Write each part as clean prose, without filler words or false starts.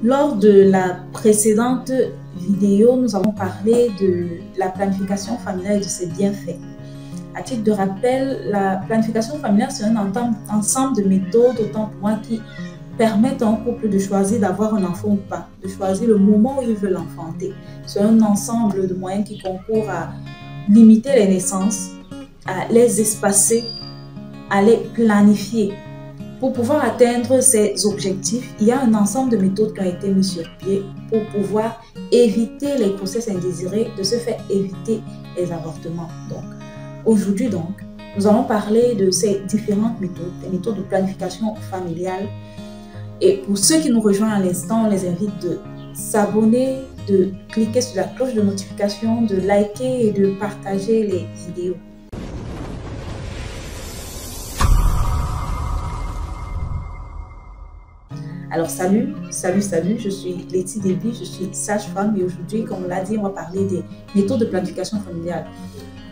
Lors de la précédente vidéo, nous avons parlé de la planification familiale et de ses bienfaits. À titre de rappel, la planification familiale, c'est un ensemble de méthodes, autant pour moi, qui permettent à un couple de choisir d'avoir un enfant ou pas, de choisir le moment où il veut l'enfanter. C'est un ensemble de moyens qui concourent à limiter les naissances, à les espacer, à les planifier. Pour pouvoir atteindre ces objectifs, il y a un ensemble de méthodes qui ont été mises sur pied pour pouvoir éviter les grossesses indésirées, de se faire éviter les avortements. Donc, aujourd'hui, nous allons parler de ces différentes méthodes, des méthodes de planification familiale. Et pour ceux qui nous rejoignent à l'instant, on les invite de s'abonner, de cliquer sur la cloche de notification, de liker et de partager les vidéos. Alors salut, je suis Letty Déby, je suis sage-femme et aujourd'hui, comme on l'a dit, on va parler des méthodes de planification familiale.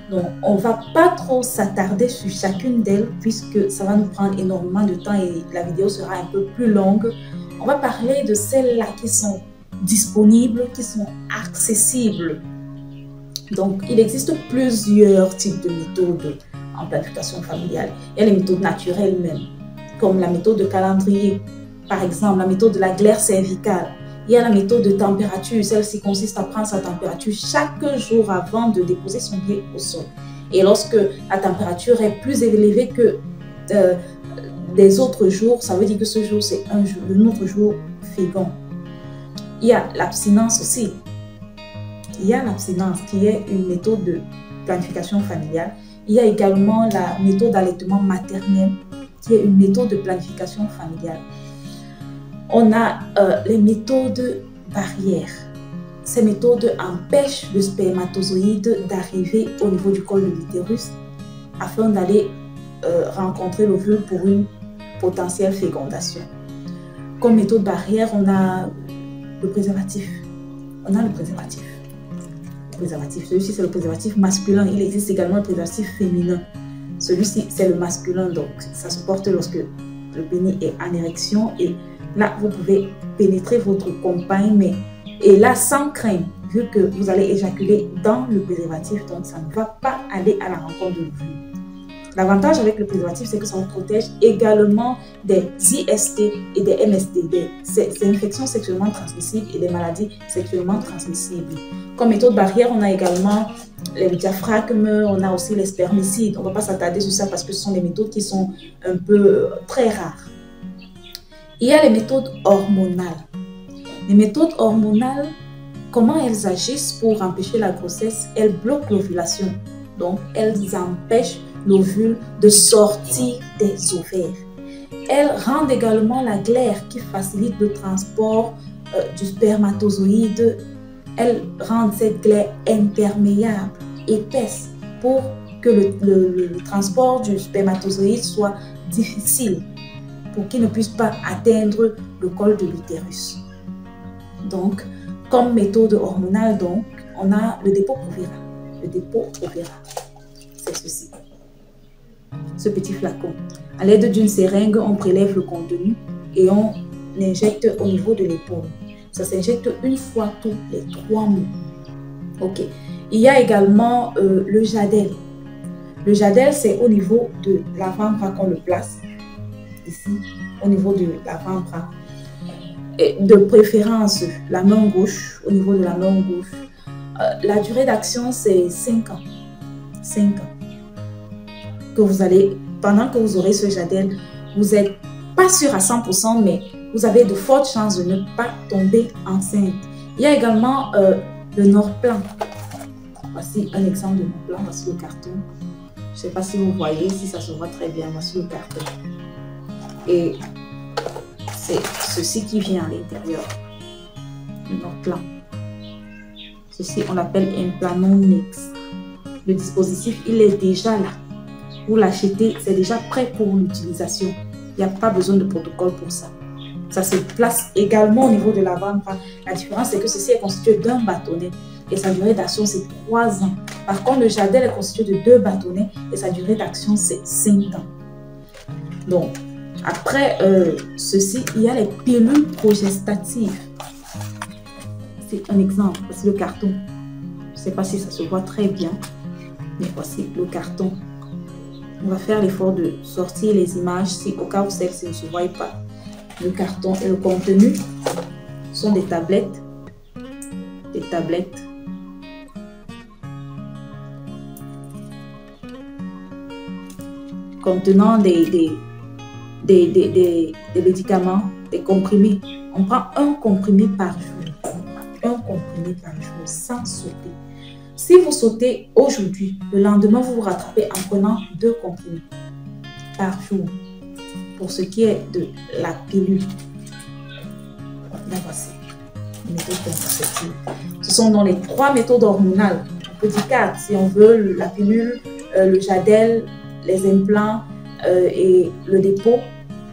Donc, on ne va pas trop s'attarder sur chacune d'elles puisque ça va nous prendre énormément de temps et la vidéo sera un peu plus longue. On va parler de celles-là qui sont disponibles, qui sont accessibles. Donc, il existe plusieurs types de méthodes en planification familiale. Il y a les méthodes naturelles même, comme la méthode de calendrier. Par exemple, la méthode de la glaire cervicale. Il y a la méthode de température. Celle-ci consiste à prendre sa température chaque jour avant de déposer son pied au sol. Et lorsque la température est plus élevée que les autres jours, ça veut dire que ce jour, c'est un autre jour fécond. Il y a l'abstinence aussi. Il y a l'abstinence qui est une méthode de planification familiale. Il y a également la méthode d'allaitement maternel qui est une méthode de planification familiale. On a les méthodes barrières. Ces méthodes empêchent le spermatozoïde d'arriver au niveau du col de l'utérus afin d'aller rencontrer l'ovule pour une potentielle fécondation. Comme méthode barrière, on a le préservatif. Celui-ci, c'est le préservatif masculin. Il existe également le préservatif féminin. Celui-ci, c'est le masculin. Donc, ça se porte lorsque le pénis est en érection et là, vous pouvez pénétrer votre compagne, et là, sans crainte, vu que vous allez éjaculer dans le préservatif, donc ça ne va pas aller à la rencontre de l'ovule. L'avantage avec le préservatif, c'est que ça vous protège également des IST et des MST, des infections sexuellement transmissibles et des maladies sexuellement transmissibles. Comme méthode barrière, on a également les diaphragmes, on a aussi les spermicides. On ne va pas s'attarder sur ça parce que ce sont des méthodes qui sont un peu très rares. Il y a les méthodes hormonales. Les méthodes hormonales, comment elles agissent pour empêcher la grossesse? Elles bloquent l'ovulation. Donc, elles empêchent l'ovule de sortir des ovaires. Elles rendent également la glaire qui facilite le transport du spermatozoïde. Elles rendent cette glaire imperméable, épaisse, pour que le transport du spermatozoïde soit difficile, pour qu'il ne puisse pas atteindre le col de l'utérus. Donc, comme méthode hormonale, donc, on a le dépôt proviral. Le dépôt proviral, c'est ceci. Ce petit flacon. À l'aide d'une seringue, on prélève le contenu et on l'injecte au niveau de l'épaule. Ça s'injecte une fois tous les 3 mois. Ok. Il y a également le jadel. Le jadel, c'est au niveau de l'avant-bras qu'on le place. Ici, au niveau de l'avant-bras. De préférence, la main gauche, au niveau de la main gauche. La durée d'action, c'est 5 ans. 5 ans. Que vous allez, pendant que vous aurez ce jadel, vous n'êtes pas sûr à 100%, mais vous avez de fortes chances de ne pas tomber enceinte. Il y a également le Norplan. Voici un exemple de Norplan, voici le carton. Je ne sais pas si vous voyez, si ça se voit très bien, voici le carton. Et c'est ceci qui vient à l'intérieur. Le Norplan. Ceci, on l'appelle Implanon Mix. Le dispositif, il est déjà là. Vous l'achetez, c'est déjà prêt pour l'utilisation. Il n'y a pas besoin de protocole pour ça. Ça se place également au niveau de l'avant-bras. La différence, c'est que ceci est constitué d'un bâtonnet et sa durée d'action, c'est 3 ans. Par contre, le jadel est constitué de 2 bâtonnets et sa durée d'action, c'est 5 ans. Donc, après ceci, il y a les pilules progestatives. voici un exemple, voici le carton. Je ne sais pas si ça se voit très bien, mais voici le carton. On va faire l'effort de sortir les images si au cas où celles-ci ne se voient pas. Le carton et le contenu sont des tablettes. Des tablettes. Contenant des médicaments, des comprimés. On prend un comprimé par jour. Un comprimé par jour, sans sauter. Si vous sautez aujourd'hui, le lendemain, vous vous rattrapez en prenant 2 comprimés par jour. Pour ce qui est de la pilule. Là, voici les méthodes contraceptives. Ce sont dans les 3 méthodes hormonales. On peut dire 4 si on veut, la pilule, le Jadelle, les implants et le dépôt.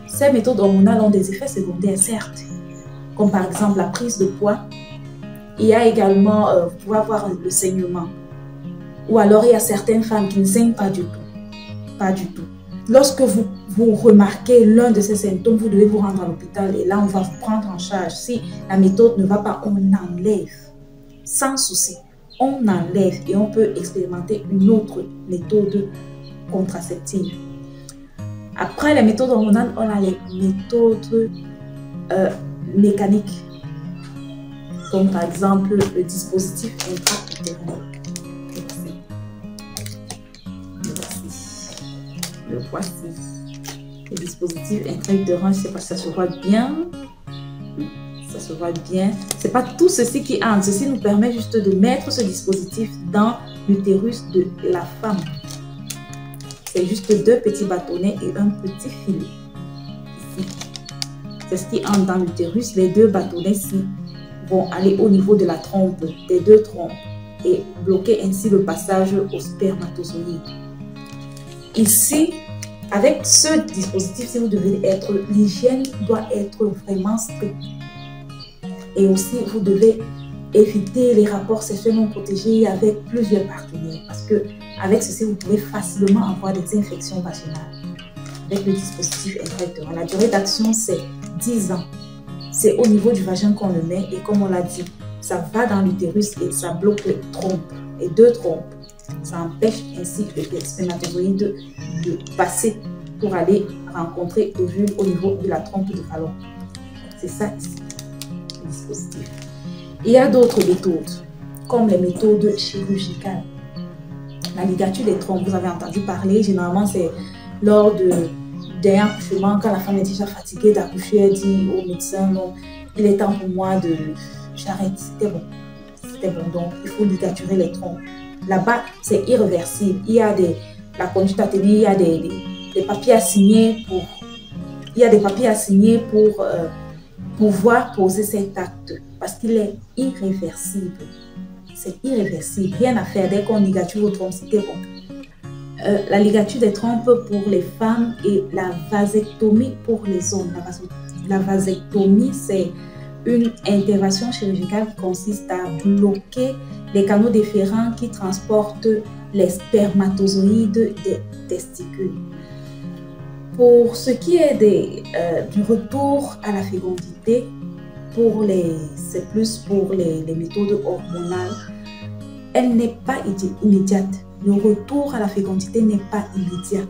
Ces méthodes hormonales ont des effets secondaires, certes, comme par exemple la prise de poids. Il y a également, vous pouvez avoir le saignement. Ou alors, il y a certaines femmes qui ne saignent pas du tout. Pas du tout. Lorsque vous remarquez l'un de ces symptômes, vous devez vous rendre à l'hôpital et là, on va vous prendre en charge. Si la méthode ne va pas, on enlève. Sans souci, on enlève et on peut expérimenter une autre méthode contraceptive. Après les méthodes hormonales, on a les méthodes mécaniques. Comme par exemple le dispositif intra-utérin. Le voici. Le dispositif intra-utérin, je ne sais pas si ça se voit bien. Ça se voit bien. Ce n'est pas tout ceci qui entre. Ceci nous permet juste de mettre ce dispositif dans l'utérus de la femme. C'est juste 2 petits bâtonnets et un petit filet. C'est ce qui entre dans l'utérus. Les 2 bâtonnets-ci vont aller au niveau de la trompe, des 2 trompes, et bloquer ainsi le passage au spermatozoïde. Ici, avec ce dispositif, si vous devez être, l'hygiène doit être vraiment stricte. Et aussi, vous devez éviter les rapports sexuels non protégés avec plusieurs partenaires. Parce que avec ceci, vous pouvez facilement avoir des infections vaginales. Avec le dispositif intra-utérin, la durée d'action, c'est 10 ans. C'est au niveau du vagin qu'on le met et comme on l'a dit, ça va dans l'utérus et ça bloque les trompes, les 2 trompes. Ça empêche ainsi le spermatozoïde de passer pour aller rencontrer l'ovule au niveau de la trompe de Fallon. C'est ça ici, le dispositif. Il y a d'autres méthodes, comme les méthodes chirurgicales. La ligature des trompes, vous avez entendu parler, généralement c'est lors d'un accouchement, quand la femme est déjà fatiguée d'accoucher, elle dit au médecin, non, il est temps pour moi de... J'arrête, c'était bon. C'était bon, donc il faut ligaturer les trompes. Là-bas, c'est irréversible. Il y a la conduite à tenir, il y a des papiers à signer pour... Il y a des papiers à signer pour pouvoir poser cet acte. Parce qu'il est irréversible. C'est irréversible. Rien à faire. Dès qu'on ligature aux trompes, c'était bon. La ligature des trompes pour les femmes et la vasectomie pour les hommes. La vasectomie, c'est une intervention chirurgicale qui consiste à bloquer les canaux déférents qui transportent les spermatozoïdes des testicules. Pour ce qui est du retour à la fécondité, c'est plus pour les méthodes hormonales, elle n'est pas immédiate. Le retour à la fécondité n'est pas immédiat.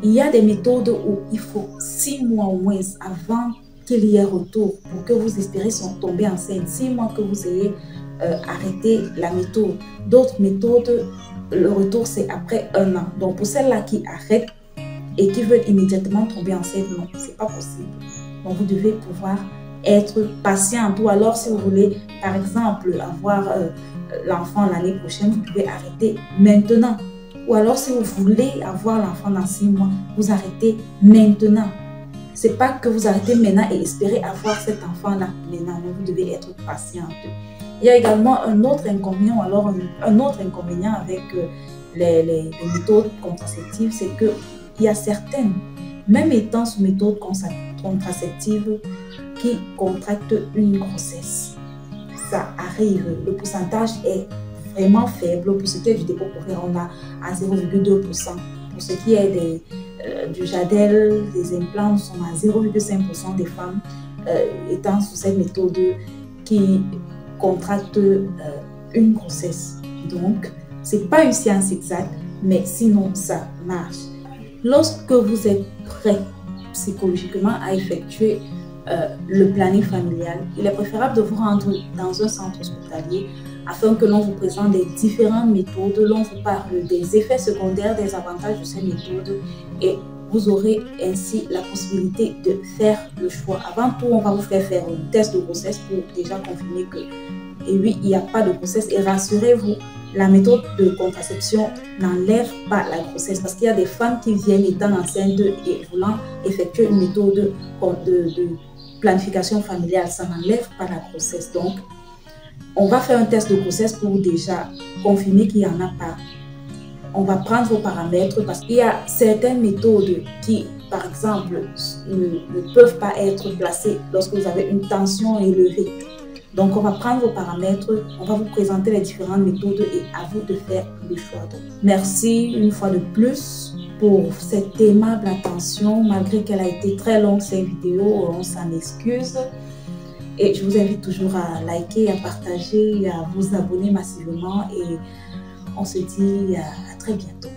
Il y a des méthodes où il faut 6 mois au moins avant qu'il y ait retour pour que vous espérez tomber enceinte. 6 mois que vous ayez arrêté la méthode. D'autres méthodes, le retour c'est après 1 an. Donc pour celles-là qui arrêtent et qui veulent immédiatement tomber enceinte, non, c'est pas possible. Donc vous devez pouvoir être patiente. Ou alors si vous voulez par exemple avoir l'enfant l'année prochaine, vous pouvez arrêter maintenant. Ou alors si vous voulez avoir l'enfant dans 6 mois, vous arrêtez maintenant. C'est pas que vous arrêtez maintenant et espérez avoir cet enfant-là maintenant, mais vous devez être patiente. Il y a également un autre inconvénient, ou alors un autre inconvénient avec les méthodes contraceptives, c'est qu'il y a certaines, même étant sous méthode contraceptive, qui contractent une grossesse. Ça arrive, le pourcentage est vraiment faible. Pour ce qui est du dépôt courrier, on a à 0,2%. Pour ce qui est du Jadelle, des implants, nous sommes à 0,5% des femmes étant sous cette méthode qui contractent une grossesse. Donc, c'est pas une science exacte, mais sinon ça marche. Lorsque vous êtes prêt psychologiquement à effectuer le planning familial, il est préférable de vous rendre dans un centre hospitalier afin que l'on vous présente des différentes méthodes, l'on vous parle des effets secondaires, des avantages de ces méthodes et vous aurez ainsi la possibilité de faire le choix. Avant tout, on va vous faire un test de grossesse pour déjà confirmer que, et oui, il n'y a pas de grossesse. Et rassurez-vous, la méthode de contraception n'enlève pas la grossesse parce qu'il y a des femmes qui viennent étant enceintes et voulant effectuer une méthode de planification familiale. Ça n'enlève pas la grossesse. Donc, on va faire un test de grossesse pour déjà confirmer qu'il n'y en a pas. On va prendre vos paramètres parce qu'il y a certaines méthodes qui, par exemple, ne peuvent pas être placées lorsque vous avez une tension élevée. Donc, on va prendre vos paramètres, on va vous présenter les différentes méthodes et à vous de faire le choix. Donc, merci une fois de plus pour cette aimable attention, malgré qu'elle a été très longue, cette vidéo, on s'en excuse. Et je vous invite toujours à liker, à partager, à vous abonner massivement et on se dit à très bientôt.